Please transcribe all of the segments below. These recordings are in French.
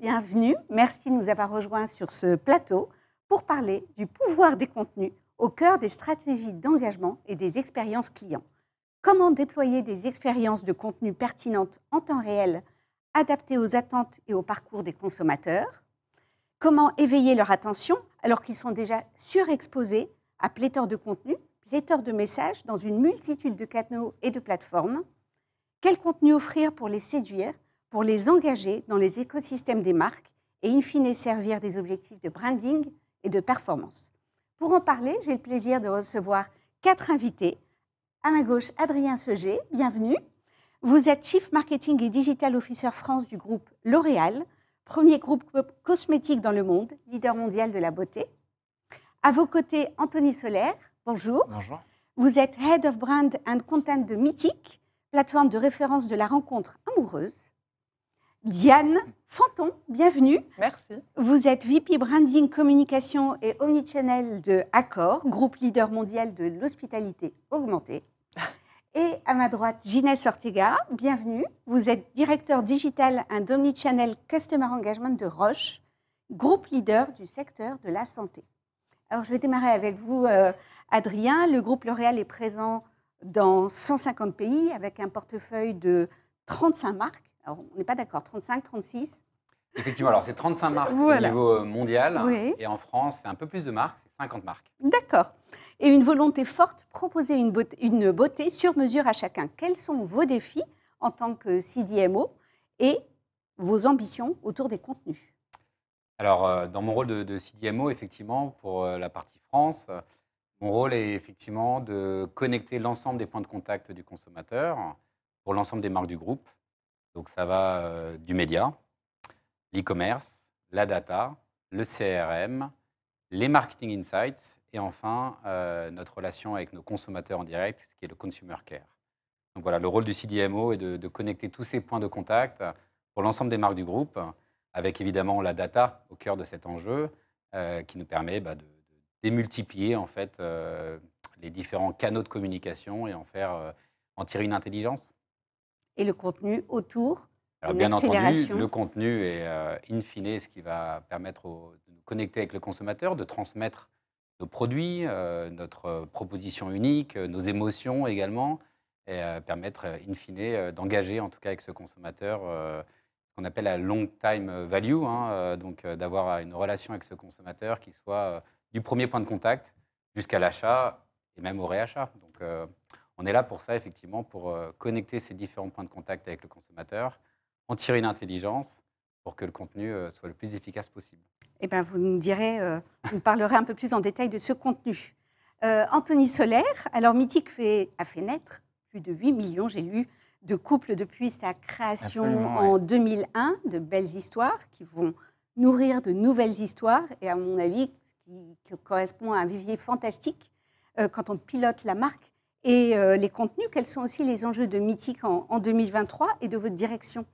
bienvenue. Merci de nous avoir rejoints sur ce plateau pour parler du pouvoir des contenus au cœur des stratégies d'engagement et des expériences clients. Comment déployer des expériences de contenu pertinentes en temps réel, adaptées aux attentes et au parcours des consommateurs? Comment éveiller leur attention alors qu'ils sont déjà surexposés à pléthore de contenus, pléthore de messages dans une multitude de canaux et de plateformes? Quel contenu offrir pour les séduire, pour les engager dans les écosystèmes des marques et in fine servir des objectifs de branding et de performance? Pour en parler, j'ai le plaisir de recevoir 4 invités. À ma gauche, Adrien Seger, bienvenue. Vous êtes Chief Marketing et Digital Officer France du groupe L'Oréal, premier groupe cosmétique dans le monde, leader mondial de la beauté. À vos côtés, Anthony Solaire, bonjour. Bonjour. Vous êtes Head of Brand and Content de Mythique, plateforme de référence de la rencontre amoureuse. Diane Fanton, bienvenue. Merci. Vous êtes VP Branding, Communication et Omnichannel de Accor, groupe leader mondial de l'hospitalité augmentée. Et à ma droite, Ginès Ortega, bienvenue. Vous êtes directeur digital and Omnichannel Customer Engagement de Roche, groupe leader du secteur de la santé. Alors, je vais démarrer avec vous, Adrien. Le groupe L'Oréal est présent dans 150 pays avec un portefeuille de 35 marques. Alors, on n'est pas d'accord, 35, 36? Effectivement, alors c'est 35 marques Voilà. au niveau mondial. Oui. Et en France, c'est un peu plus de marques, c'est 50 marques. D'accord. Et une volonté forte, proposer une beauté sur mesure à chacun. Quels sont vos défis en tant que CDMO et vos ambitions autour des contenus? Alors, dans mon rôle de CDMO, effectivement, pour la partie France, mon rôle est effectivement de connecter l'ensemble des points de contact du consommateur pour l'ensemble des marques du groupe. Donc, ça va du média, l'e-commerce, la data, le CRM, les marketing insights et enfin notre relation avec nos consommateurs en direct, ce qui est le consumer care. Donc voilà, le rôle du CDMO est de connecter tous ces points de contact pour l'ensemble des marques du groupe, avec évidemment la data au cœur de cet enjeu qui nous permet de démultiplier en fait les différents canaux de communication et en tirer une intelligence. Et le contenu autour? Alors, bien entendu, le contenu est in fine ce qui va permettre de nous connecter avec le consommateur, de transmettre nos produits, notre proposition unique, nos émotions également, et permettre in fine d'engager en tout cas avec ce consommateur ce qu'on appelle la long time value, donc d'avoir une relation avec ce consommateur qui soit du premier point de contact jusqu'à l'achat et même au réachat. Donc on est là pour ça effectivement, pour connecter ces différents points de contact avec le consommateur, en tirer une intelligence pour que le contenu soit le plus efficace possible. Eh bien, vous nous direz, vous nous parlerez un peu plus en détail de ce contenu. Anthony Solaire, alors Mythique a fait naître plus de 8 millions, j'ai lu, de couples depuis sa création. Absolument, en 2001, de belles histoires qui vont nourrir de nouvelles histoires et à mon avis, qui correspond à un vivier fantastique quand on pilote la marque. Et les contenus, quels sont aussi les enjeux de Mythique en 2023 et de votre direction?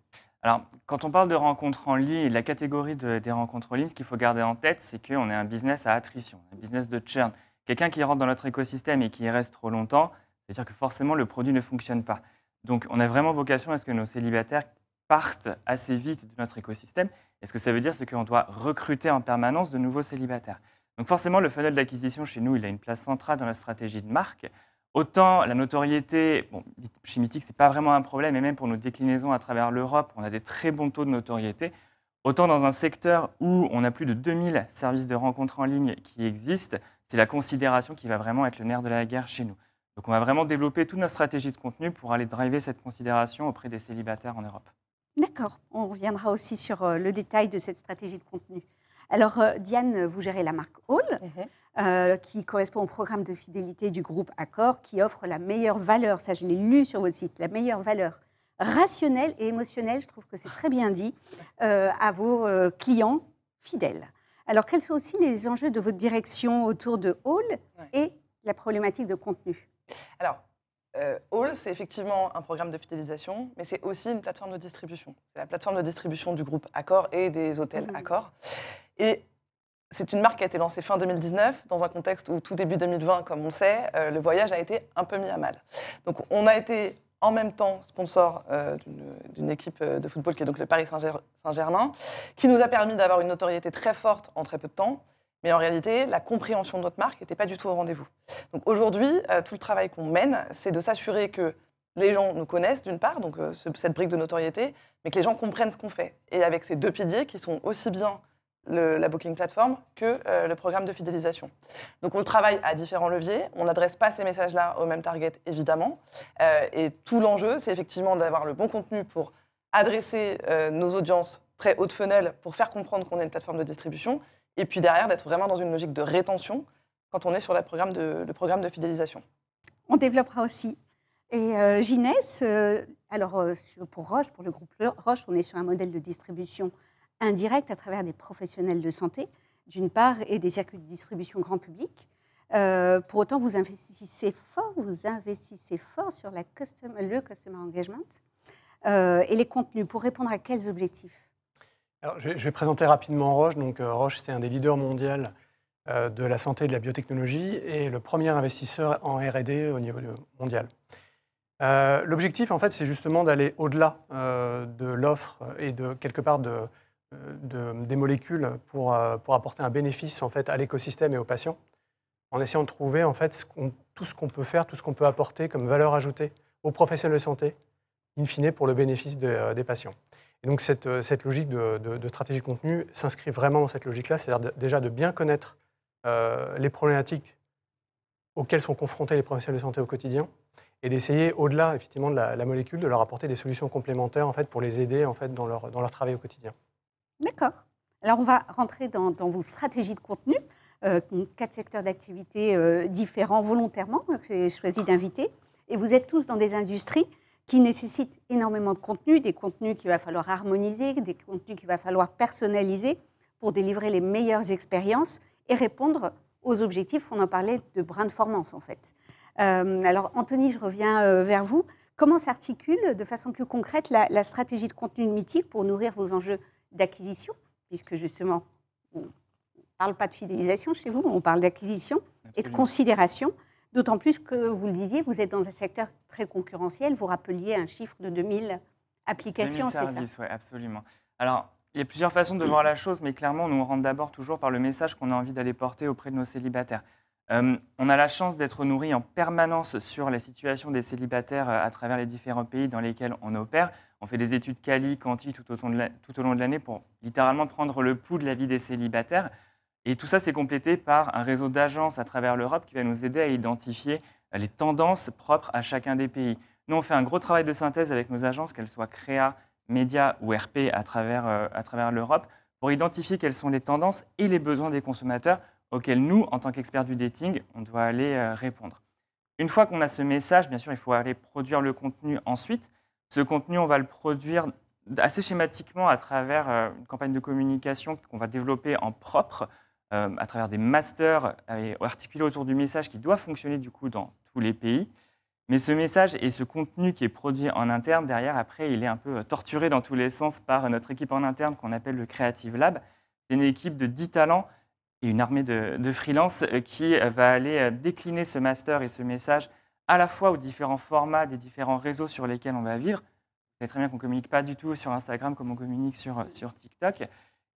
Alors, quand on parle de rencontres en ligne et de la catégorie des rencontres en ligne, ce qu'il faut garder en tête, c'est qu'on est un business à attrition, un business de churn. Quelqu'un qui rentre dans notre écosystème et qui y reste trop longtemps, c'est-à-dire que forcément le produit ne fonctionne pas. Donc, on a vraiment vocation à ce que nos célibataires partent assez vite de notre écosystème. Et ce que ça veut dire, c'est qu'on doit recruter en permanence de nouveaux célibataires. Donc, forcément, le funnel d'acquisition chez nous, il a une place centrale dans la stratégie de marque. Autant la notoriété, chez Mythique, ce n'est pas vraiment un problème, et même pour nos déclinaisons à travers l'Europe, on a des très bons taux de notoriété. Autant dans un secteur où on a plus de 2000 services de rencontres en ligne qui existent, c'est la considération qui va vraiment être le nerf de la guerre chez nous. Donc on va vraiment développer toute notre stratégie de contenu pour aller driver cette considération auprès des célibataires en Europe. D'accord, on reviendra aussi sur le détail de cette stratégie de contenu. Alors Diane, vous gérez la marque All, qui correspond au programme de fidélité du groupe Accor, qui offre la meilleure valeur, ça je l'ai lu sur votre site, la meilleure valeur rationnelle et émotionnelle, je trouve que c'est très bien dit, à vos clients fidèles. Alors quels sont aussi les enjeux de votre direction autour de All et la problématique de contenu? Alors, All, c'est effectivement un programme de fidélisation, mais c'est aussi une plateforme de distribution. C'est la plateforme de distribution du groupe Accor et des hôtels Accor. Et c'est une marque qui a été lancée fin 2019, dans un contexte où tout début 2020, comme on le sait, le voyage a été un peu mis à mal. Donc on a été en même temps sponsor d'une équipe de football qui est donc le Paris Saint-Germain, qui nous a permis d'avoir une notoriété très forte en très peu de temps. Mais en réalité, la compréhension de notre marque n'était pas du tout au rendez-vous. Donc aujourd'hui, tout le travail qu'on mène, c'est de s'assurer que les gens nous connaissent d'une part, donc cette brique de notoriété, mais que les gens comprennent ce qu'on fait. Et avec ces deux piliers qui sont aussi bien la Booking Platform que le programme de fidélisation. Donc on travaille à différents leviers, on n'adresse pas ces messages-là au même target évidemment, et tout l'enjeu c'est effectivement d'avoir le bon contenu pour adresser nos audiences très haut de funnel pour faire comprendre qu'on est une plateforme de distribution, et puis derrière d'être vraiment dans une logique de rétention quand on est sur le programme de fidélisation. On développera aussi. Et Ginès, pour Roche, pour le groupe Roche, on est sur un modèle de distribution indirecte à travers des professionnels de santé, d'une part, et des circuits de distribution grand public. Pour autant, vous investissez fort sur le customer engagement et les contenus. Pour répondre à quels objectifs? Alors, je vais présenter rapidement Roche. Donc, Roche, c'est un des leaders mondiaux de la santé et de la biotechnologie et le premier investisseur en R&D au niveau mondial. L'objectif, en fait, c'est justement d'aller au-delà de l'offre et de quelque part des molécules pour apporter un bénéfice en fait, à l'écosystème et aux patients, en essayant de trouver en fait, tout ce qu'on peut faire, tout ce qu'on peut apporter comme valeur ajoutée aux professionnels de santé, in fine pour le bénéfice des patients. Et donc cette logique de stratégie de contenu s'inscrit vraiment dans cette logique-là, c'est-à-dire déjà de bien connaître les problématiques auxquelles sont confrontés les professionnels de santé au quotidien, et d'essayer, au-delà effectivement de la molécule, de leur apporter des solutions complémentaires en fait, pour les aider en fait, dans leur travail au quotidien. D'accord. Alors, on va rentrer dans vos stratégies de contenu, 4 secteurs d'activité différents volontairement que j'ai choisi d'inviter. Et vous êtes tous dans des industries qui nécessitent énormément de contenu, des contenus qu'il va falloir harmoniser, des contenus qu'il va falloir personnaliser pour délivrer les meilleures expériences et répondre aux objectifs, on en parlait, de brandformance en fait. Alors, Anthony, je reviens vers vous. Comment s'articule de façon plus concrète la stratégie de contenu de Mythique pour nourrir vos enjeux d'acquisition, puisque justement, on ne parle pas de fidélisation chez vous, on parle d'acquisition et de considération, d'autant plus que, vous le disiez, vous êtes dans un secteur très concurrentiel, vous rappeliez un chiffre de 2000 applications, c'est ça? 2000 services, oui, absolument. Alors, il y a plusieurs façons de voir la chose, mais clairement, nous, on rentre d'abord toujours par le message qu'on a envie d'aller porter auprès de nos célibataires. On a la chance d'être nourri en permanence sur la situation des célibataires à travers les différents pays dans lesquels on opère. On fait des études quali, quanti tout au long de l'année pour littéralement prendre le pouls de la vie des célibataires. Et tout ça, c'est complété par un réseau d'agences à travers l'Europe qui va nous aider à identifier les tendances propres à chacun des pays. Nous, on fait un gros travail de synthèse avec nos agences, qu'elles soient Créa, Média ou RP à travers l'Europe, pour identifier quelles sont les tendances et les besoins des consommateurs auxquels nous, en tant qu'experts du dating, on doit aller répondre. Une fois qu'on a ce message, bien sûr, il faut aller produire le contenu ensuite. Ce contenu, on va le produire assez schématiquement à travers une campagne de communication qu'on va développer en propre, à travers des masters articulés autour du message qui doit fonctionner du coup dans tous les pays. Mais ce message et ce contenu qui est produit en interne, derrière, après, il est un peu torturé dans tous les sens par notre équipe en interne qu'on appelle le Creative Lab. C'est une équipe de 10 talents et une armée de freelance qui va aller décliner ce master et ce message à la fois aux différents formats des différents réseaux sur lesquels on va vivre. Vous savez très bien qu'on ne communique pas du tout sur Instagram comme on communique sur TikTok.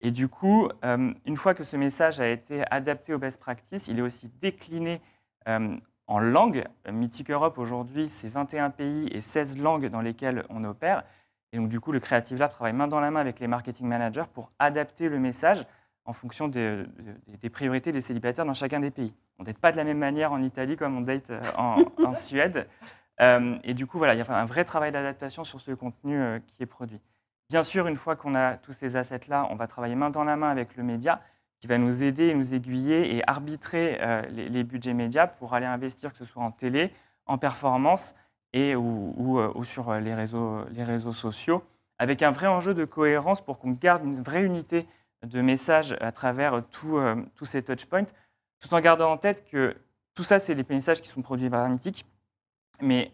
Et du coup, une fois que ce message a été adapté aux best practices, il est aussi décliné en langue. Mythique Europe, aujourd'hui, c'est 21 pays et 16 langues dans lesquelles on opère. Et donc, du coup, le Creative Lab travaille main dans la main avec les marketing managers pour adapter le message en fonction des priorités des célibataires dans chacun des pays. On ne date pas de la même manière en Italie comme on date en Suède. Et du coup, voilà, il y a un vrai travail d'adaptation sur ce contenu qui est produit. Bien sûr, une fois qu'on a tous ces assets-là, on va travailler main dans la main avec le média qui va nous aider, nous aiguiller et arbitrer les budgets médias pour aller investir, que ce soit en télé, en performance ou sur les réseaux sociaux, avec un vrai enjeu de cohérence pour qu'on garde une vraie unité de messages à travers tous ces touchpoints, tout en gardant en tête que tout ça, c'est des messages qui sont produits par Mythique, mais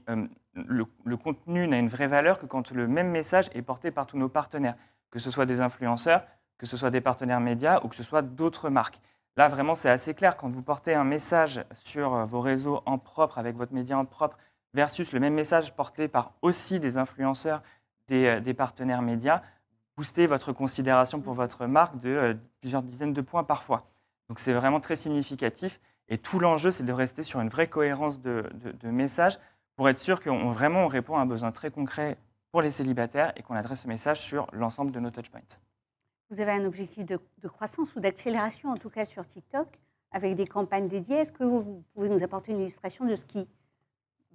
le contenu n'a une vraie valeur que quand le même message est porté par tous nos partenaires, que ce soit des influenceurs, que ce soit des partenaires médias ou que ce soit d'autres marques. Là, vraiment, c'est assez clair. Quand vous portez un message sur vos réseaux en propre, avec votre média en propre, versus le même message porté par aussi des influenceurs, des partenaires médias, booster votre considération pour votre marque de plusieurs dizaines de points parfois. Donc c'est vraiment très significatif. Et tout l'enjeu, c'est de rester sur une vraie cohérence de message pour être sûr qu'on vraiment répond à un besoin très concret pour les célibataires et qu'on adresse ce message sur l'ensemble de nos touchpoints. Vous avez un objectif de croissance ou d'accélération, en tout cas sur TikTok, avec des campagnes dédiées. Est-ce que vous pouvez nous apporter une illustration de ce qui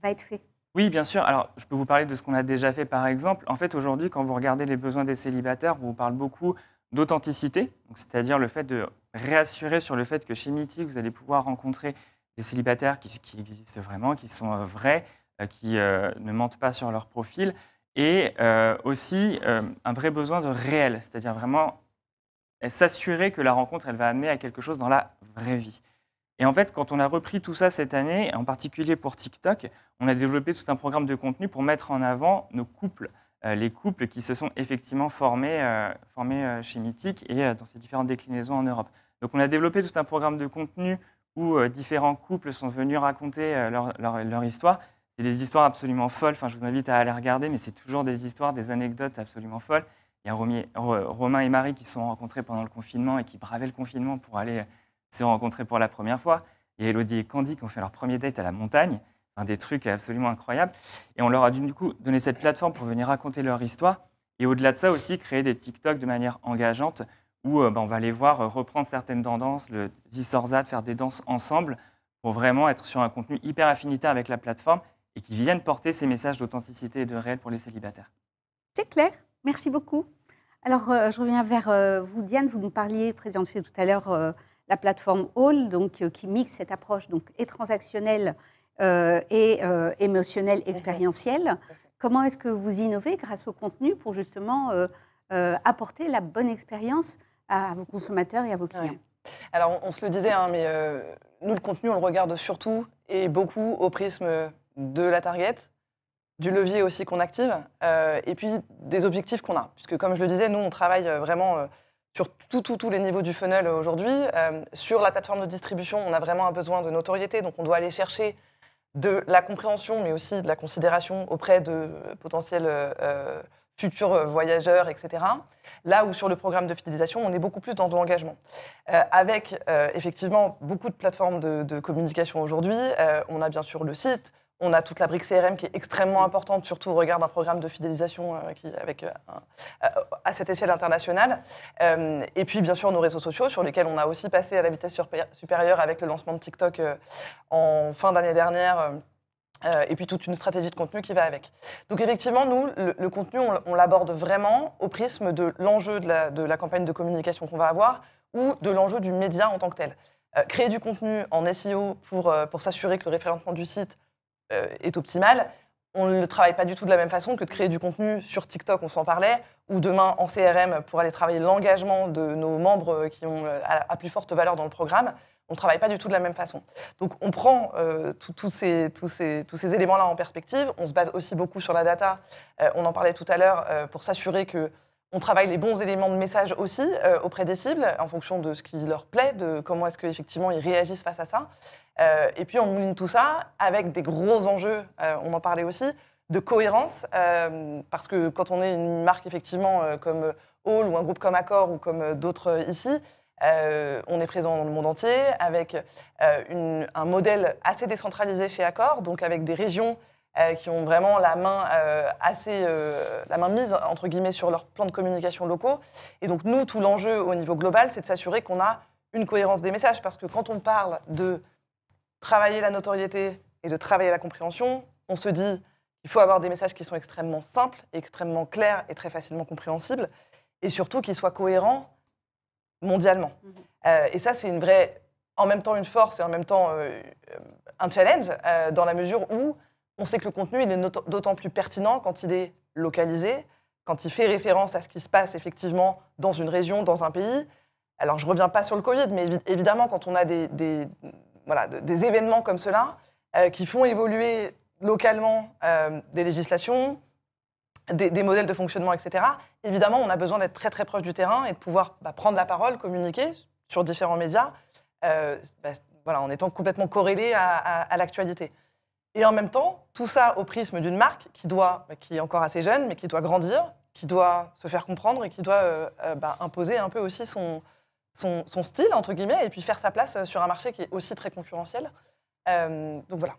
va être fait? Oui, bien sûr. Alors, je peux vous parler de ce qu'on a déjà fait, par exemple. En fait, aujourd'hui, quand vous regardez les besoins des célibataires, on vous parle beaucoup d'authenticité, c'est-à-dire le fait de réassurer sur le fait que chez Meetic, vous allez pouvoir rencontrer des célibataires qui existent vraiment, qui sont vrais, qui ne mentent pas sur leur profil, et aussi un vrai besoin de réel, c'est-à-dire vraiment s'assurer que la rencontre, elle va amener à quelque chose dans la vraie vie. Et en fait, quand on a repris tout ça cette année, en particulier pour TikTok, on a développé tout un programme de contenu pour mettre en avant nos couples, les couples qui se sont effectivement formés chez Meetic et dans ces différentes déclinaisons en Europe. Donc on a développé tout un programme de contenu où différents couples sont venus raconter leur histoire. C'est des histoires absolument folles, enfin, je vous invite à aller regarder, mais c'est toujours des histoires, des anecdotes absolument folles. Il y a Romain et Marie qui se sont rencontrés pendant le confinement et qui bravaient le confinement pour aller se rencontrer pour la première fois. Il y a Elodie et Candy qui ont fait leur premier date à la montagne, enfin, des trucs absolument incroyables. Et on leur a du coup donné cette plateforme pour venir raconter leur histoire. Et au-delà de ça aussi, créer des TikTok de manière engageante où on va les voir reprendre certaines tendances, le Zisorzad, faire des danses ensemble pour vraiment être sur un contenu hyper affinitaire avec la plateforme et qui viennent porter ces messages d'authenticité et de réel pour les célibataires. C'est clair, merci beaucoup. Alors, je reviens vers vous, Diane. Vous nous parliez, présentiez tout à l'heure la plateforme All, donc, qui mixe cette approche donc, et transactionnelle et émotionnelle, expérientielle. Comment est-ce que vous innovez grâce au contenu pour justement apporter la bonne expérience à vos consommateurs et à vos clients? Ouais. Alors, on se le disait, hein, mais nous, le contenu, on le regarde surtout et beaucoup au prisme de la target, du levier aussi qu'on active, et puis des objectifs qu'on a. Puisque, comme je le disais, nous, on travaille vraiment sur tous les niveaux du funnel aujourd'hui. Sur la plateforme de distribution, on a vraiment un besoin de notoriété, donc on doit aller chercher de la compréhension, mais aussi de la considération auprès de potentiels futurs voyageurs, etc. Là où sur le programme de fidélisation, on est beaucoup plus dans de l'engagement. Avec effectivement beaucoup de plateformes de communication aujourd'hui, on a bien sûr le site, on a toute la brique CRM qui est extrêmement importante, surtout au regard d'un programme de fidélisation à cette échelle internationale. Et puis, bien sûr, nos réseaux sociaux, sur lesquels on a aussi passé à la vitesse supérieure avec le lancement de TikTok en fin d'année dernière, et puis toute une stratégie de contenu qui va avec. Donc, effectivement, nous, le contenu, on l'aborde vraiment au prisme de l'enjeu de la campagne de communication qu'on va avoir ou de l'enjeu du média en tant que tel. Créer du contenu en SEO pour s'assurer que le référencement du site est optimal. On ne le travaille pas du tout de la même façon que de créer du contenu sur TikTok, on s'en parlait, ou demain en CRM pour aller travailler l'engagement de nos membres qui ont à plus forte valeur dans le programme. On ne travaille pas du tout de la même façon. Donc on prend tous ces éléments-là en perspective. On se base aussi beaucoup sur la data. On en parlait tout à l'heure pour s'assurer qu'on travaille les bons éléments de message aussi auprès des cibles en fonction de ce qui leur plaît, de comment est-ce qu'effectivement ils réagissent face à ça. Et puis on mouline tout ça avec des gros enjeux, on en parlait aussi, de cohérence, parce que quand on est une marque effectivement comme All ou un groupe comme Accor ou comme d'autres ici, on est présent dans le monde entier avec un modèle assez décentralisé chez Accor, donc avec des régions qui ont vraiment la main mise entre guillemets sur leurs plans de communication locaux. Et donc nous, tout l'enjeu au niveau global, c'est de s'assurer qu'on a une cohérence des messages, parce que quand on parle de travailler la notoriété et de travailler la compréhension, on se dit qu'il faut avoir des messages qui sont extrêmement simples, extrêmement clairs et très facilement compréhensibles, et surtout qu'ils soient cohérents mondialement. Et ça, c'est en même temps une force et en même temps un challenge, dans la mesure où on sait que le contenu il est d'autant plus pertinent quand il est localisé, quand il fait référence à ce qui se passe effectivement dans une région, dans un pays. Alors, je ne reviens pas sur le Covid, mais évidemment, quand on a des événements comme cela qui font évoluer localement des législations, des modèles de fonctionnement, etc., évidemment, on a besoin d'être très, très proche du terrain et de pouvoir prendre la parole, communiquer sur différents médias, en étant complètement corrélé à l'actualité. Et en même temps, tout ça au prisme d'une marque qui est encore assez jeune, mais qui doit grandir, qui doit se faire comprendre et qui doit imposer un peu aussi son style, entre guillemets, et puis faire sa place sur un marché qui est aussi très concurrentiel. Donc voilà.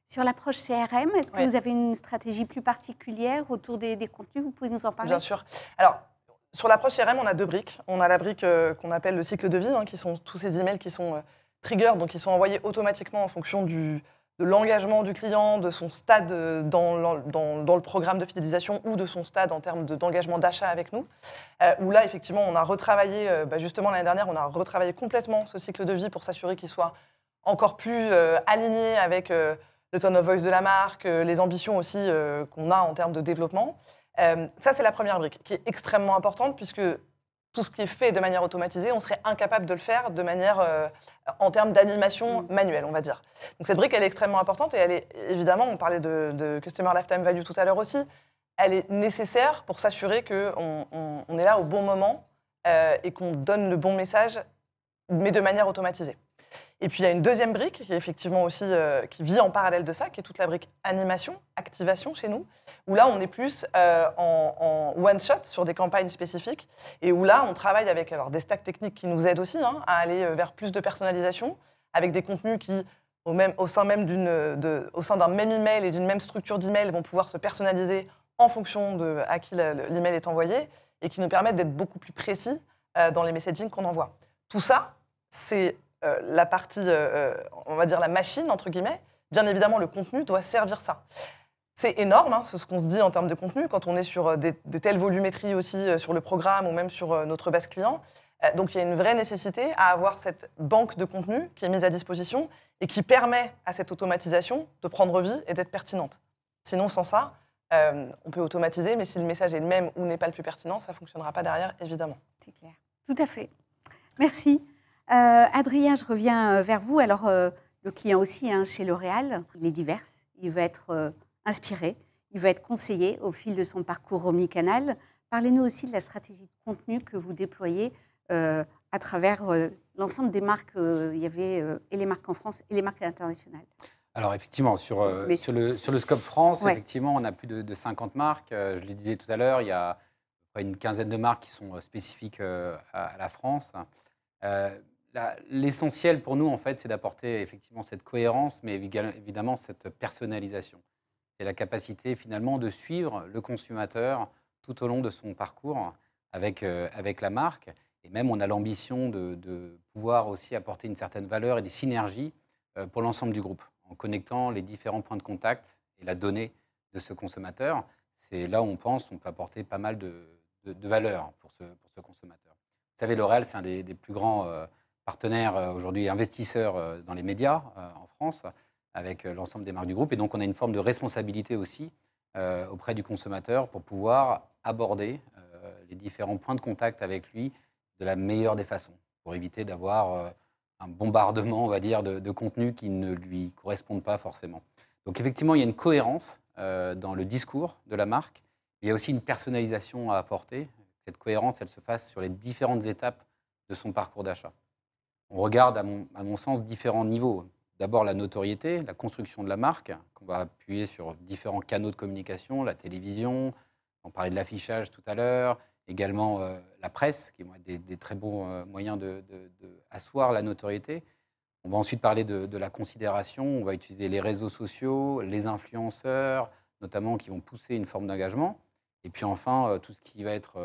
Sur l'approche CRM, est-ce que Ouais. vous avez une stratégie plus particulière autour des contenus? Vous pouvez nous en parler? Bien sûr. Alors, sur l'approche CRM, on a 2 briques. On a la brique qu'on appelle le cycle de vie, qui sont tous ces emails qui sont triggers, donc qui sont envoyés automatiquement en fonction de l'engagement du client, de son stade dans le programme de fidélisation ou de son stade en termes d'engagement d'achat avec nous. Où là, effectivement, on a retravaillé, justement l'année dernière, on a retravaillé complètement ce cycle de vie pour s'assurer qu'il soit encore plus aligné avec le tone of voice de la marque, les ambitions aussi qu'on a en termes de développement. Ça, c'est la première brique, qui est extrêmement importante, puisque tout ce qui est fait de manière automatisée, on serait incapable de le faire de manière, en termes d'animation manuelle, on va dire. Donc cette brique, elle est extrêmement importante, et elle est, évidemment, on parlait de Customer Lifetime Value tout à l'heure aussi, elle est nécessaire pour s'assurer qu'on est là au bon moment et qu'on donne le bon message, mais de manière automatisée. Et puis il y a une deuxième brique qui est effectivement aussi qui vit en parallèle de ça, qui est toute la brique animation, activation chez nous, où là on est plus en one shot sur des campagnes spécifiques, et où là on travaille avec des stacks techniques qui nous aident aussi à aller vers plus de personnalisation, avec des contenus qui au sein d'un même email et d'une même structure d'email vont pouvoir se personnaliser en fonction de à qui l'email est envoyé, et qui nous permettent d'être beaucoup plus précis dans les messaging qu'on envoie. Tout ça, c'est la partie, on va dire la machine, entre guillemets. Bien évidemment, le contenu doit servir ça. C'est énorme, ce qu'on se dit en termes de contenu, quand on est sur des telles volumétries aussi sur le programme ou même sur notre base client. Donc il y a une vraie nécessité à avoir cette banque de contenu qui est mise à disposition et qui permet à cette automatisation de prendre vie et d'être pertinente. Sinon, sans ça, on peut automatiser, mais si le message est le même ou n'est pas le plus pertinent, ça ne fonctionnera pas derrière, évidemment. C'est clair. Tout à fait. Merci. Adrien, je reviens vers vous. Alors, le client aussi, chez L'Oréal, il est divers. Il veut être inspiré, il veut être conseillé au fil de son parcours omnicanal. Parlez-nous aussi de la stratégie de contenu que vous déployez à travers l'ensemble des marques. Il y avait et les marques en France et les marques internationales. Alors effectivement, sur le scope France, effectivement, on a plus de 50 marques. Je le disais tout à l'heure, il y a une quinzaine de marques qui sont spécifiques à la France. L'essentiel pour nous, en fait, c'est d'apporter effectivement cette cohérence, mais évidemment cette personnalisation. C'est la capacité finalement de suivre le consommateur tout au long de son parcours avec la marque. Et même, on a l'ambition de pouvoir aussi apporter une certaine valeur et des synergies pour l'ensemble du groupe, en connectant les différents points de contact et la donnée de ce consommateur. C'est là où on pense qu'on peut apporter pas mal de valeur pour ce consommateur. Vous savez, L'Oréal, c'est un des plus grands partenaires aujourd'hui, investisseurs dans les médias en France, avec l'ensemble des marques du groupe. Et donc, on a une forme de responsabilité aussi auprès du consommateur pour pouvoir aborder les différents points de contact avec lui de la meilleure des façons, pour éviter d'avoir un bombardement, on va dire, de contenus qui ne lui correspondent pas forcément. Donc, effectivement, il y a une cohérence dans le discours de la marque. Il y a aussi une personnalisation à apporter. Cette cohérence, elle se fasse sur les différentes étapes de son parcours d'achat. On regarde, à mon sens, différents niveaux. D'abord, la notoriété, la construction de la marque, qu'on va appuyer sur différents canaux de communication, la télévision, on parlait de l'affichage tout à l'heure, également la presse, qui vont être des très bons moyens d'asseoir la notoriété. On va ensuite parler de la considération, on va utiliser les réseaux sociaux, les influenceurs, notamment, qui vont pousser une forme d'engagement. Et puis enfin, tout ce qui va être,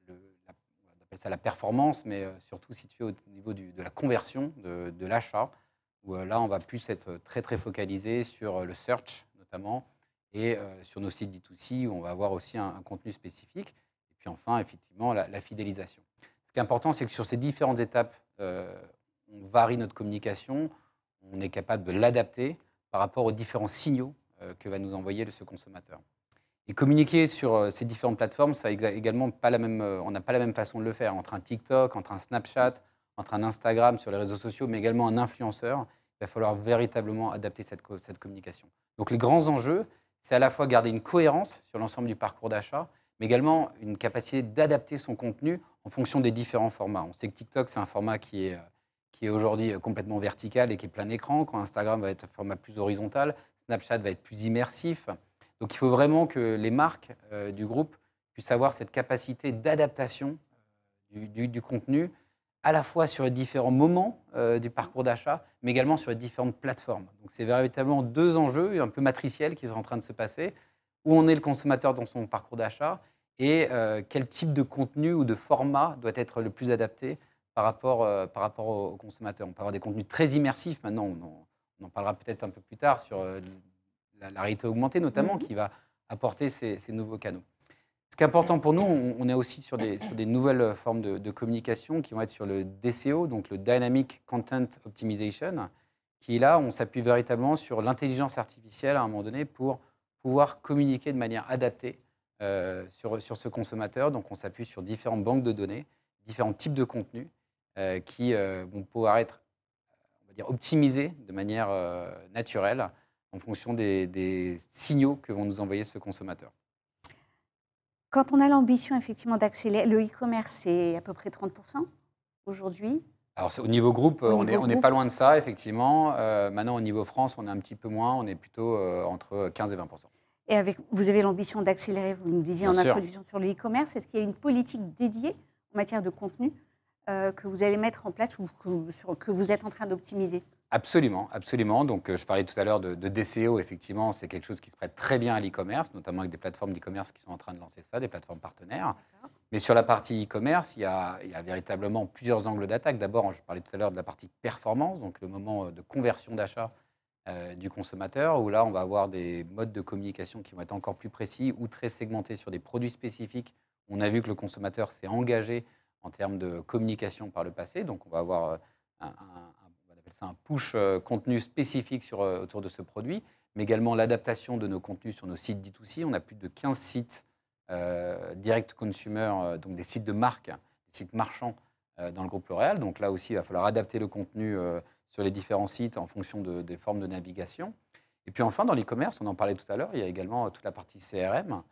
on appelle ça la performance, mais surtout situé au niveau de la conversion, de l'achat, où là, on va plus être très, très focalisé sur le search, notamment, et sur nos sites D2C, où on va avoir aussi un contenu spécifique. Et puis enfin, effectivement, la fidélisation. Ce qui est important, c'est que sur ces différentes étapes, on varie notre communication, on est capable de l'adapter par rapport aux différents signaux que va nous envoyer ce consommateur. Et communiquer sur ces différentes plateformes, ça également pas la même, on n'a pas la même façon de le faire. Entre un TikTok, entre un Snapchat, entre un Instagram sur les réseaux sociaux, mais également un influenceur, il va falloir véritablement adapter cette communication. Donc les grands enjeux, c'est à la fois garder une cohérence sur l'ensemble du parcours d'achat, mais également une capacité d'adapter son contenu en fonction des différents formats. On sait que TikTok, c'est un format qui est aujourd'hui complètement vertical et qui est plein écran, quand Instagram va être un format plus horizontal. Snapchat va être plus immersif. Donc il faut vraiment que les marques du groupe puissent avoir cette capacité d'adaptation du contenu, à la fois sur les différents moments du parcours d'achat, mais également sur les différentes plateformes. Donc c'est véritablement deux enjeux un peu matriciels qui sont en train de se passer, où on est le consommateur dans son parcours d'achat et quel type de contenu ou de format doit être le plus adapté par rapport au consommateur. On peut avoir des contenus très immersifs, maintenant on en parlera peut-être un peu plus tard sur la réalité augmentée notamment, qui va apporter ces nouveaux canaux. Ce qui est important pour nous, on est aussi sur des nouvelles formes de communication qui vont être sur le DCO, donc le Dynamic Content Optimization, qui est là, on s'appuie véritablement sur l'intelligence artificielle à un moment donné pour pouvoir communiquer de manière adaptée sur ce consommateur. Donc on s'appuie sur différentes banques de données, différents types de contenus qui vont pouvoir être, on va dire, optimisés de manière naturelle en fonction des signaux que vont nous envoyer ce consommateur. Quand on a l'ambition effectivement d'accélérer, le e-commerce, c'est à peu près 30% aujourd'hui. Alors au niveau groupe, Au on niveau n'est groupe. pas loin de ça, effectivement. Maintenant, au niveau France, on est un petit peu moins, on est plutôt entre 15 et 20%. Et vous avez l'ambition d'accélérer, vous nous disiez Bien en sûr. introduction sur le e-commerce. Est-ce qu'il y a une politique dédiée en matière de contenu que vous allez mettre en place ou que vous êtes en train d'optimiser? Absolument, absolument. Donc, je parlais tout à l'heure de DCO. Effectivement, c'est quelque chose qui se prête très bien à l'e-commerce, notamment avec des plateformes d'e-commerce qui sont en train de lancer ça, des plateformes partenaires. Mais sur la partie e-commerce, il y a véritablement plusieurs angles d'attaque. D'abord, je parlais tout à l'heure de la partie performance, donc le moment de conversion d'achat du consommateur, où là, on va avoir des modes de communication qui vont être encore plus précis ou très segmentés sur des produits spécifiques. On a vu que le consommateur s'est engagé en termes de communication par le passé, donc on va avoir c'est un push contenu spécifique autour de ce produit, mais également l'adaptation de nos contenus sur nos sites D2C. On a plus de 15 sites direct consumer, donc des sites de marque, des sites marchands dans le groupe L'Oréal. Donc là aussi, il va falloir adapter le contenu sur les différents sites en fonction des formes de navigation. Et puis enfin, dans l'e-commerce, on en parlait tout à l'heure, il y a également toute la partie CRM,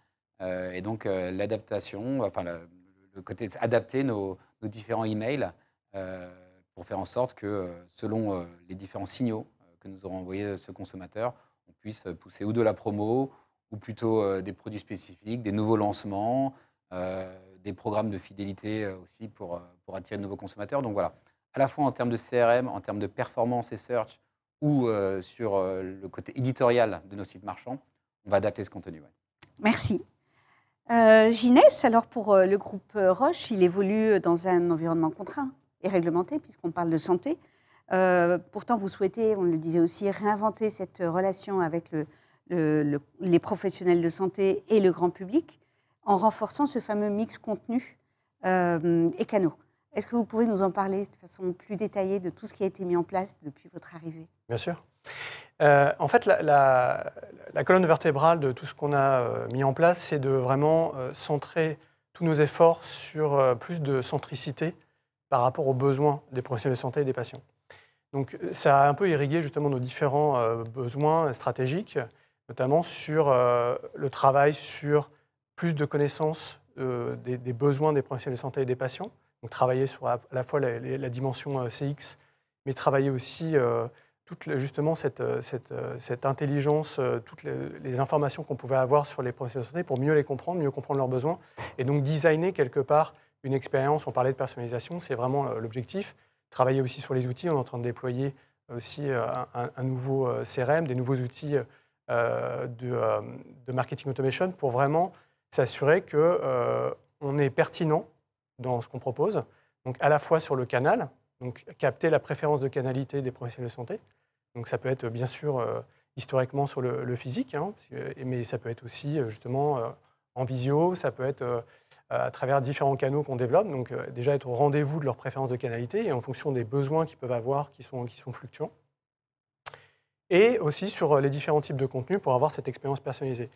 et donc l'adaptation, enfin le côté adapter nos différents emails pour faire en sorte que, selon les différents signaux que nous auront envoyés ce consommateur, on puisse pousser ou de la promo, ou plutôt des produits spécifiques, des nouveaux lancements, des programmes de fidélité aussi pour attirer de nouveaux consommateurs. Donc voilà, à la fois en termes de CRM, en termes de performance et search, ou sur le côté éditorial de nos sites marchands, on va adapter ce contenu. Ouais. Merci. Ginès, alors pour le groupe Roche, il évolue dans un environnement contraint et réglementé, puisqu'on parle de santé. Pourtant, vous souhaitez, on le disait aussi, réinventer cette relation avec les professionnels de santé et le grand public en renforçant ce fameux mix contenu et canaux. Est-ce que vous pouvez nous en parler de façon plus détaillée de tout ce qui a été mis en place depuis votre arrivée? Bien sûr. En fait, la colonne vertébrale de tout ce qu'on a mis en place, c'est de vraiment centrer tous nos efforts sur plus de centricité par rapport aux besoins des professionnels de santé et des patients. Donc, ça a un peu irrigué justement nos différents besoins stratégiques, notamment sur le travail sur plus de connaissances des besoins des professionnels de santé et des patients. Donc, travailler sur à la fois la dimension CX, mais travailler aussi justement cette intelligence, toutes les informations qu'on pouvait avoir sur les professionnels de santé pour mieux les comprendre, mieux comprendre leurs besoins. Et donc, designer quelque part une expérience, on parlait de personnalisation, c'est vraiment l'objectif. Travailler aussi sur les outils, on est en train de déployer aussi un nouveau CRM, des nouveaux outils de marketing automation pour vraiment s'assurer qu'on est pertinent dans ce qu'on propose, donc à la fois sur le canal, donc capter la préférence de canalité des professionnels de santé. Donc ça peut être bien sûr historiquement sur le physique, hein, mais ça peut être aussi justement en visio, ça peut être à travers différents canaux qu'on développe, donc déjà être au rendez-vous de leurs préférences de canalité et en fonction des besoins qu'ils peuvent avoir qui sont fluctuants. Et aussi sur les différents types de contenus pour avoir cette expérience personnalisée.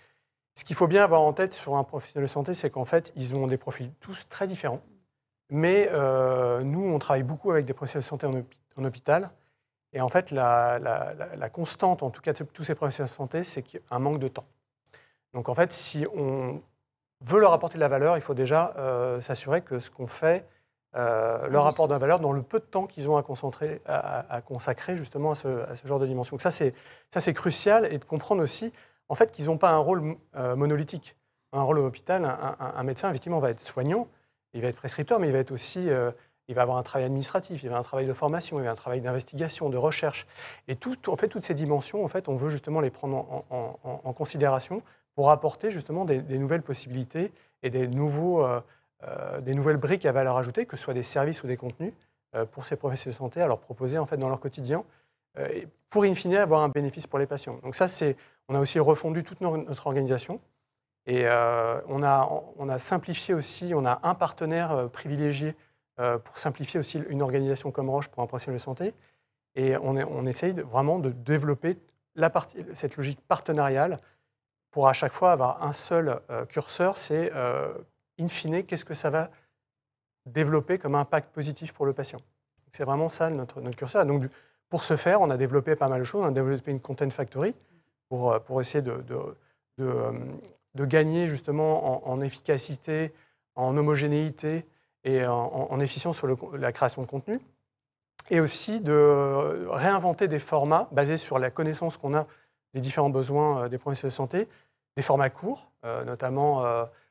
Ce qu'il faut bien avoir en tête sur un professionnel de santé, c'est qu'en fait, ils ont des profils tous très différents. Mais nous, on travaille beaucoup avec des professionnels de santé en hôpital. Et en fait, la constante, en tout cas de tous ces professionnels de santé, c'est qu'il y a un manque de temps. Donc en fait, si on veut leur apporter de la valeur, il faut déjà s'assurer que ce qu'on fait leur rapport de valeur dans le peu de temps qu'ils ont à consacrer justement à ce genre de dimension. Donc ça, c'est crucial, et de comprendre aussi en fait, qu'ils n'ont pas un rôle monolithique. Un rôle à l'hôpital, un médecin, effectivement, va être soignant, il va être prescripteur, mais il va être aussi, il va avoir un travail administratif, il va avoir un travail de formation, il va avoir un travail d'investigation, de recherche. Et en fait, toutes ces dimensions, en fait, on veut justement les prendre en considération pour apporter justement des nouvelles possibilités et des nouvelles briques à valeur ajoutée, que ce soit des services ou des contenus, pour ces professionnels de santé, à leur proposer en fait dans leur quotidien, pour in fine avoir un bénéfice pour les patients. Donc ça, on a aussi refondu toute notre organisation, et on a simplifié aussi, on a un partenaire privilégié pour simplifier aussi une organisation comme Roche pour un professionnel de santé, et on essaye vraiment de développer cette logique partenariale pour à chaque fois avoir un seul curseur, c'est in fine, qu'est-ce que ça va développer comme impact positif pour le patient. C'est vraiment ça notre curseur. Donc, pour ce faire, on a développé pas mal de choses. On a développé une Content Factory pour essayer de gagner justement en efficacité, en homogénéité et en efficience sur la création de contenu. Et aussi de réinventer des formats basés sur la connaissance qu'on a des différents besoins des professionnels de santé, des formats courts, notamment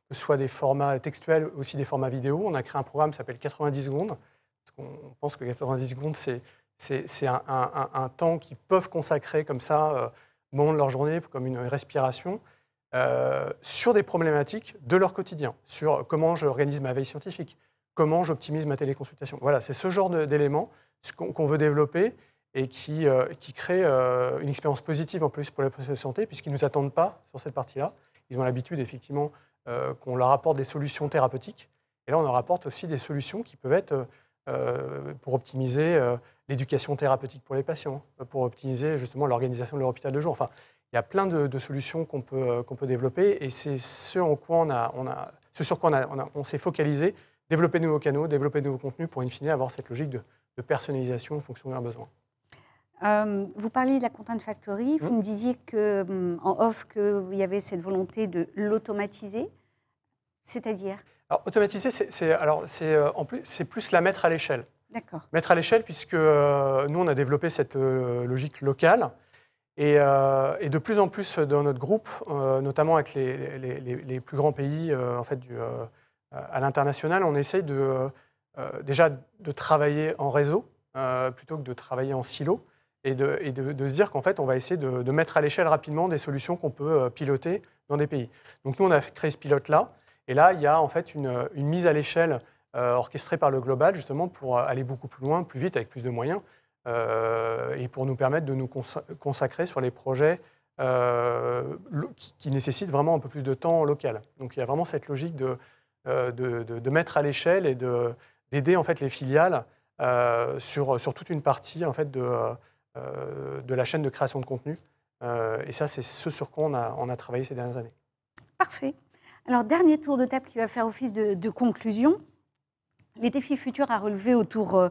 que ce soit des formats textuels, aussi des formats vidéo. On a créé un programme qui s'appelle 90 secondes, parce qu'on pense que 90 secondes, c'est un temps qu'ils peuvent consacrer comme ça, au moment de leur journée, comme une respiration, sur des problématiques de leur quotidien, sur comment j'organise ma veille scientifique, comment j'optimise ma téléconsultation. Voilà, c'est ce genre d'éléments qu'on veut développer et qui crée une expérience positive en plus pour les professionnels de santé, puisqu'ils ne nous attendent pas sur cette partie-là. Ils ont l'habitude, effectivement, qu'on leur apporte des solutions thérapeutiques. Et là, on leur apporte aussi des solutions qui peuvent être pour optimiser l'éducation thérapeutique pour les patients, pour optimiser justement l'organisation de leur hôpital de jour. Enfin, il y a plein de solutions qu'on peut développer, et c'est ce sur quoi on s'est focalisé, développer de nouveaux canaux, développer de nouveaux contenus pour in fine avoir cette logique de personnalisation en fonction de leurs besoins. Vous parliez de la Content Factory, vous me disiez en off qu'il y avait cette volonté de l'automatiser, c'est-à-dire? Alors, automatiser, c'est plus la mettre à l'échelle. D'accord. Mettre à l'échelle, puisque nous, on a développé cette logique locale, et de plus en plus dans notre groupe, notamment avec les plus grands pays en fait, à l'international, on essaye déjà de travailler en réseau plutôt que de travailler en silo, et de se dire qu'en fait, on va essayer de mettre à l'échelle rapidement des solutions qu'on peut piloter dans des pays. Donc nous, on a créé ce pilote-là, et là, il y a en fait une mise à l'échelle orchestrée par le global, justement, pour aller beaucoup plus loin, plus vite, avec plus de moyens, et pour nous permettre de nous consacrer sur les projets qui nécessitent vraiment un peu plus de temps local. Donc il y a vraiment cette logique de mettre à l'échelle et d'aider en fait les filiales sur toute une partie en fait de la chaîne de création de contenu. Et ça, c'est ce sur quoi on a travaillé ces dernières années. Parfait. Alors, dernier tour de table qui va faire office de conclusion. Les défis futurs à relever autour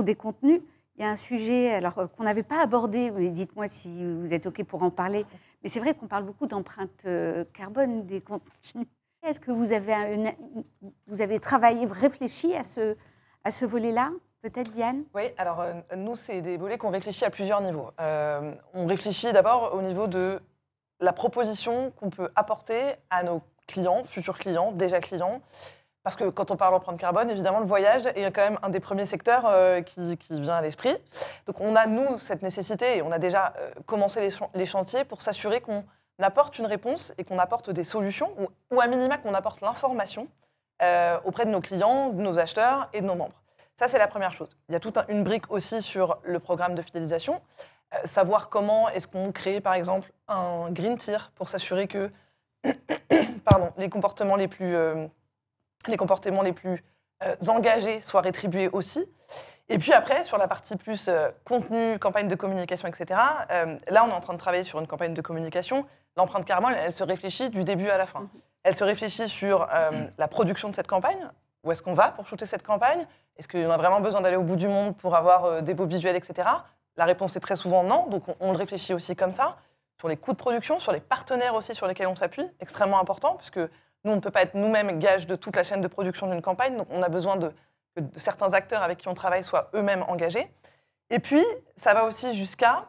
des contenus. Il y a un sujet qu'on n'avait pas abordé, mais dites-moi si vous êtes OK pour en parler. Mais c'est vrai qu'on parle beaucoup d'empreinte carbone des contenus. Est-ce que vous avez travaillé, réfléchi à ce volet-là? Peut-être, Diane? Oui, alors nous, c'est des volets qu'on réfléchit à plusieurs niveaux. On réfléchit d'abord au niveau de la proposition qu'on peut apporter à nos clients, futurs clients, déjà clients. Parce que quand on parle d'empreinte carbone, évidemment, le voyage est quand même un des premiers secteurs qui vient à l'esprit. Donc on a, nous, cette nécessité, et on a déjà commencé les chantiers pour s'assurer qu'on apporte une réponse et qu'on apporte des solutions, ou à minima qu'on apporte l'information auprès de nos clients, de nos acheteurs et de nos membres. Ça, c'est la première chose. Il y a toute une brique aussi sur le programme de fidélisation. Savoir comment est-ce qu'on crée, par exemple, un green tier pour s'assurer que les comportements les plus engagés soient rétribués aussi. Et puis après, sur la partie plus contenu, campagne de communication, etc., là, on est en train de travailler sur une campagne de communication. L'empreinte carbone, elle se réfléchit du début à la fin. Elle se réfléchit sur la production de cette campagne. Où est-ce qu'on va pour shooter cette campagne? Est-ce qu'on a vraiment besoin d'aller au bout du monde pour avoir des beaux visuels, etc. La réponse est très souvent non, donc on le réfléchit aussi comme ça. Sur les coûts de production, sur les partenaires aussi sur lesquels on s'appuie, extrêmement important, puisque nous, on ne peut pas être nous-mêmes gage de toute la chaîne de production d'une campagne, donc on a besoin que certains acteurs avec qui on travaille soient eux-mêmes engagés. Et puis, ça va aussi jusqu'à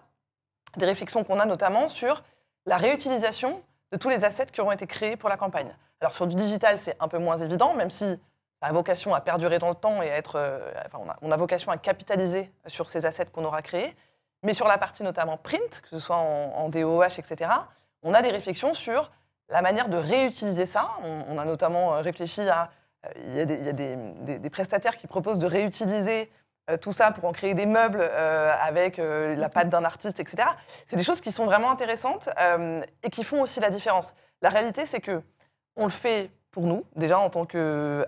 des réflexions qu'on a notamment sur la réutilisation de tous les assets qui auront été créés pour la campagne. Alors sur du digital, c'est un peu moins évident, même si ça a vocation à perdurer dans le temps et à être, on a vocation à capitaliser sur ces assets qu'on aura créés. Mais sur la partie notamment print, que ce soit en DOH, etc., on a des réflexions sur la manière de réutiliser ça. On a notamment réfléchi à... Il y a des prestataires qui proposent de réutiliser tout ça pour en créer des meubles avec la patte d'un artiste, etc. C'est des choses qui sont vraiment intéressantes et qui font aussi la différence. La réalité, c'est qu'on le fait pour nous, déjà en tant que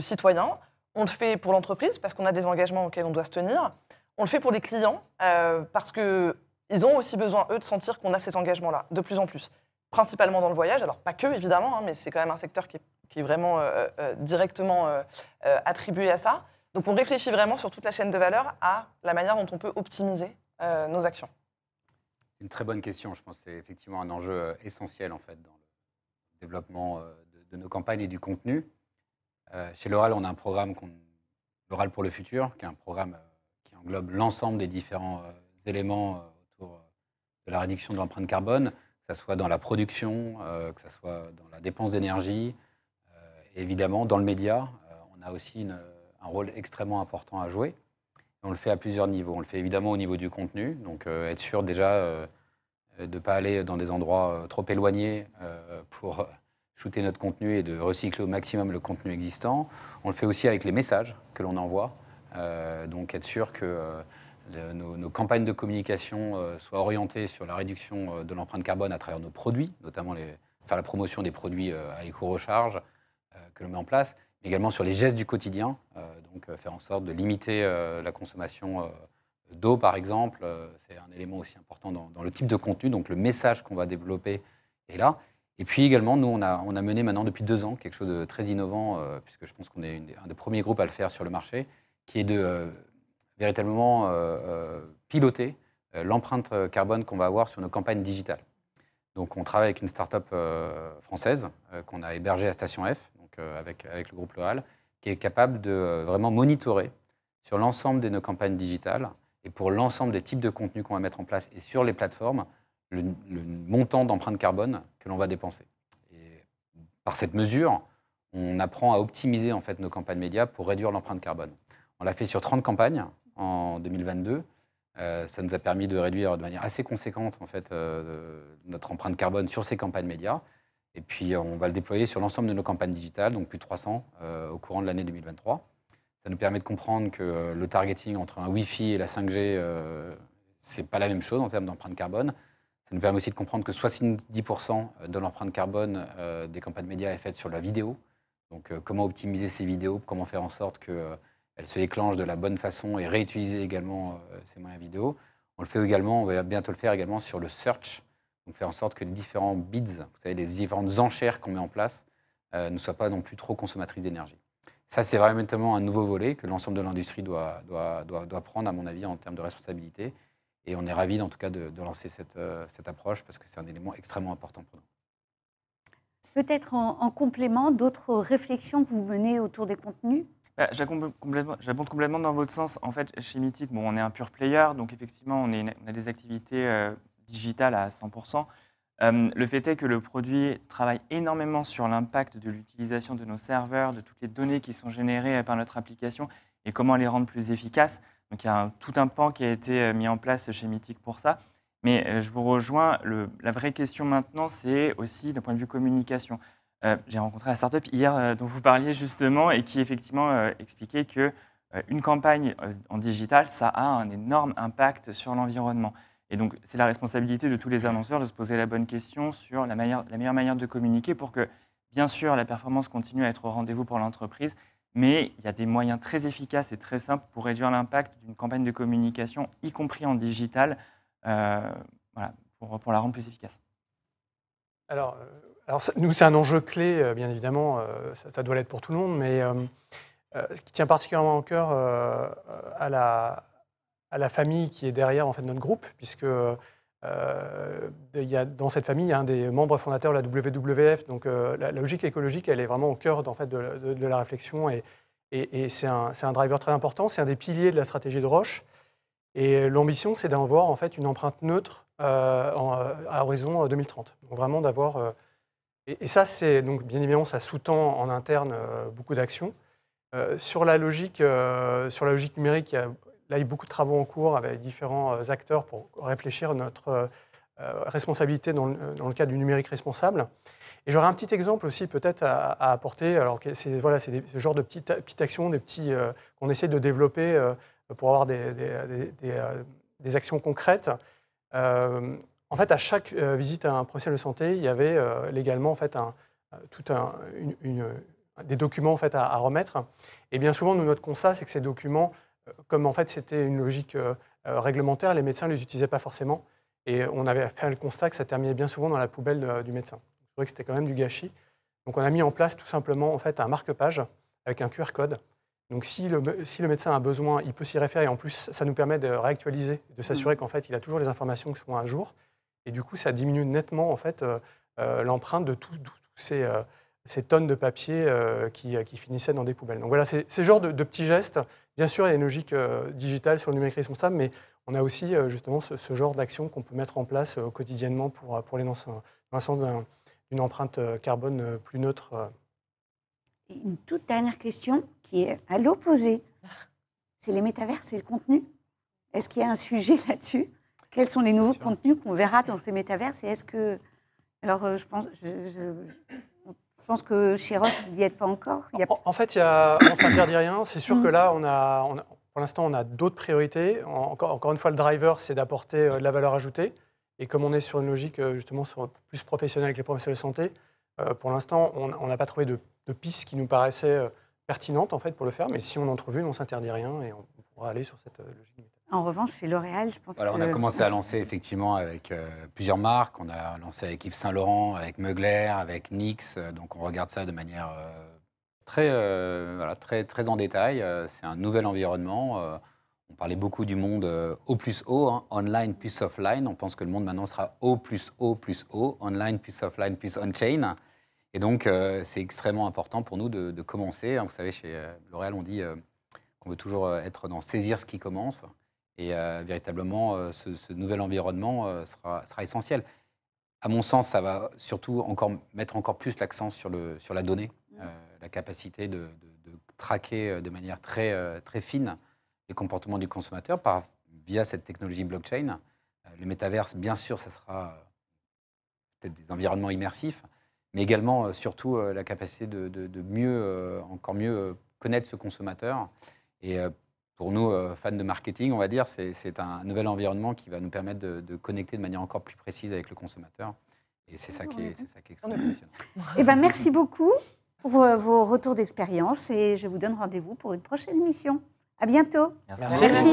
citoyen. On le fait pour l'entreprise parce qu'on a des engagements auxquels on doit se tenir. On le fait pour les clients parce qu'ils ont aussi besoin, eux, de sentir qu'on a ces engagements-là, de plus en plus. Principalement dans le voyage, alors pas que, évidemment, hein, mais c'est quand même un secteur qui est vraiment directement attribué à ça. Donc on réfléchit vraiment sur toute la chaîne de valeur à la manière dont on peut optimiser nos actions. C'est une très bonne question. Je pense que c'est effectivement un enjeu essentiel en fait, dans le développement de nos campagnes et du contenu. Chez L'Oréal, on a un programme, L'Oréal pour le futur, qui est un programme qui englobe l'ensemble des différents éléments autour de la réduction de l'empreinte carbone, que ce soit dans la production, que ce soit dans la dépense d'énergie, et évidemment dans le média. On a aussi un rôle extrêmement important à jouer. On le fait à plusieurs niveaux. On le fait évidemment au niveau du contenu, donc être sûr déjà de ne pas aller dans des endroits trop éloignés pour shooter notre contenu et de recycler au maximum le contenu existant. On le fait aussi avec les messages que l'on envoie, donc être sûr que nos campagnes de communication soient orientées sur la réduction de l'empreinte carbone à travers nos produits, notamment faire la promotion des produits à éco-recharge que l'on met en place, mais également sur les gestes du quotidien, donc faire en sorte de limiter la consommation d'eau, par exemple. C'est un élément aussi important dans le type de contenu, donc le message qu'on va développer est là. Et puis également, nous, on a mené maintenant depuis 2 ans quelque chose de très innovant, puisque je pense qu'on est un des premiers groupes à le faire sur le marché, qui est de véritablement piloter l'empreinte carbone qu'on va avoir sur nos campagnes digitales. Donc on travaille avec une start-up française qu'on a hébergée à Station F, donc, avec le groupe L'Oréal, qui est capable de vraiment monitorer sur l'ensemble de nos campagnes digitales et pour l'ensemble des types de contenus qu'on va mettre en place et sur les plateformes, le montant d'empreinte carbone que l'on va dépenser. Et par cette mesure, on apprend à optimiser en fait, nos campagnes médias pour réduire l'empreinte carbone. On l'a fait sur 30 campagnes en 2022. Ça nous a permis de réduire de manière assez conséquente en fait, notre empreinte carbone sur ces campagnes médias. Et puis, on va le déployer sur l'ensemble de nos campagnes digitales, donc plus de 300 au courant de l'année 2023. Ça nous permet de comprendre que le targeting entre un Wi-Fi et la 5G, ce n'est pas la même chose en termes d'empreinte carbone. Ça nous permet aussi de comprendre que 70% de l'empreinte carbone des campagnes médias est faite sur la vidéo. Donc, comment optimiser ces vidéos, comment faire en sorte qu'elles se déclenchent de la bonne façon et réutiliser également ces moyens vidéo. On le fait également, on va bientôt le faire également sur le search. Donc, faire en sorte que les différents bids, vous savez, les différentes enchères qu'on met en place, ne soient pas non plus trop consommatrices d'énergie. Ça, c'est vraiment un nouveau volet que l'ensemble de l'industrie doit prendre, à mon avis, en termes de responsabilité. Et on est ravis, en tout cas, de lancer cette approche parce que c'est un élément extrêmement important pour nous. Peut-être en complément, d'autres réflexions que vous menez autour des contenus? J'abonde complètement dans votre sens. En fait, chez Mythic, on est un pure player, donc effectivement, on a des activités digitales à 100%. Le fait est que le produit travaille énormément sur l'impact de l'utilisation de nos serveurs, de toutes les données qui sont générées par notre application et comment les rendre plus efficaces. Donc il y a tout un pan qui a été mis en place chez Mythic pour ça. Mais je vous rejoins, la vraie question maintenant, c'est aussi d'un point de vue communication. J'ai rencontré la startup hier dont vous parliez justement et qui effectivement expliquait qu'une campagne en digital, ça a un énorme impact sur l'environnement. Et donc, c'est la responsabilité de tous les annonceurs de se poser la bonne question sur la meilleure manière de communiquer pour que, bien sûr, la performance continue à être au rendez-vous pour l'entreprise, mais il y a des moyens très efficaces et très simples pour réduire l'impact d'une campagne de communication, y compris en digital, pour la rendre plus efficace. Alors nous, c'est un enjeu clé, bien évidemment, ça doit l'être pour tout le monde, mais ce qui tient particulièrement au cœur à la famille qui est derrière en fait, notre groupe, puisque dans cette famille, il y a un des membres fondateurs de la WWF, donc la logique écologique, elle est vraiment au cœur en fait, de la réflexion et Et c'est un driver très important, c'est un des piliers de la stratégie de Roche. Et l'ambition, c'est d'avoir en fait une empreinte neutre à horizon 2030. Donc vraiment d'avoir... et ça, c'est donc bien évidemment, ça sous-tend en interne beaucoup d'actions. Sur la logique numérique, il y a là, il y a beaucoup de travaux en cours avec différents acteurs pour réfléchir notre responsabilité dans le cadre du numérique responsable. Et j'aurais un petit exemple aussi peut-être à apporter. Alors, c'est voilà, ce genre de petites actions, qu'on essaie de développer pour avoir des actions concrètes. En fait, à chaque visite à un professionnel de santé, il y avait légalement en fait, des documents en fait, à remettre. Et bien souvent, notre constat, c'est que ces documents, comme en fait c'était une logique réglementaire, les médecins ne les utilisaient pas forcément. Et on avait fait le constat que ça terminait bien souvent dans la poubelle du médecin. Je trouvais que c'était quand même du gâchis. Donc on a mis en place tout simplement en fait, un marque-page avec un QR code. Donc si le médecin a besoin, il peut s'y référer. Et en plus, ça nous permet de réactualiser, de s'assurer qu'en fait, il a toujours les informations qui sont à jour. Et du coup, ça diminue nettement en fait, l'empreinte de tous ces tonnes de papier qui finissaient dans des poubelles. Donc voilà, c'est ce genre de petits gestes. Bien sûr, il y a une logique digitale sur le numérique responsable, mais on a aussi justement ce genre d'action qu'on peut mettre en place quotidiennement pour aller dans le sens d'une empreinte carbone plus neutre. Et une toute dernière question qui est à l'opposé. C'est les métaverses et le contenu. Est-ce qu'il y a un sujet là-dessus? Quels sont les nouveaux contenus qu'on verra dans ces métaverses? Et est-ce que... Alors, je pense que chez Roche, vous n'y êtes pas encore. En fait, on ne s'interdit rien. C'est sûr que là, pour l'instant, on a d'autres priorités. Encore une fois, le driver, c'est d'apporter de la valeur ajoutée. Et comme on est sur une logique justement plus professionnelle avec les professionnels de santé, pour l'instant, on n'a pas trouvé de pistes qui nous paraissaient pertinentes en fait, pour le faire. Mais si on en trouve une, on ne s'interdit rien et on pourra aller sur cette logique. En revanche, chez L'Oréal, je pense On a commencé à lancer effectivement avec plusieurs marques. On a lancé avec Yves Saint Laurent, avec Mugler, avec NYX. Donc on regarde ça de manière très en détail. C'est un nouvel environnement. On parlait beaucoup du monde O plus O, hein, online plus offline. On pense que le monde maintenant sera O plus O plus O, online plus offline plus on-chain. Et donc c'est extrêmement important pour nous de commencer. Vous savez, chez L'Oréal, on dit qu'on veut toujours être dans saisir ce qui commence. Et véritablement, ce nouvel environnement sera essentiel. À mon sens, ça va surtout mettre encore plus l'accent sur la donnée, la capacité de traquer de manière très fine les comportements du consommateur via cette technologie blockchain. Le métaverse, bien sûr, ça sera peut-être des environnements immersifs, mais également, surtout, la capacité de encore mieux connaître ce consommateur. Et pour nous, fans de marketing, on va dire, c'est un nouvel environnement qui va nous permettre de connecter de manière encore plus précise avec le consommateur. Et c'est ça qui est extrêmement passionnant. Eh ben, merci beaucoup pour vos retours d'expérience et je vous donne rendez-vous pour une prochaine émission. À bientôt. Merci. Merci.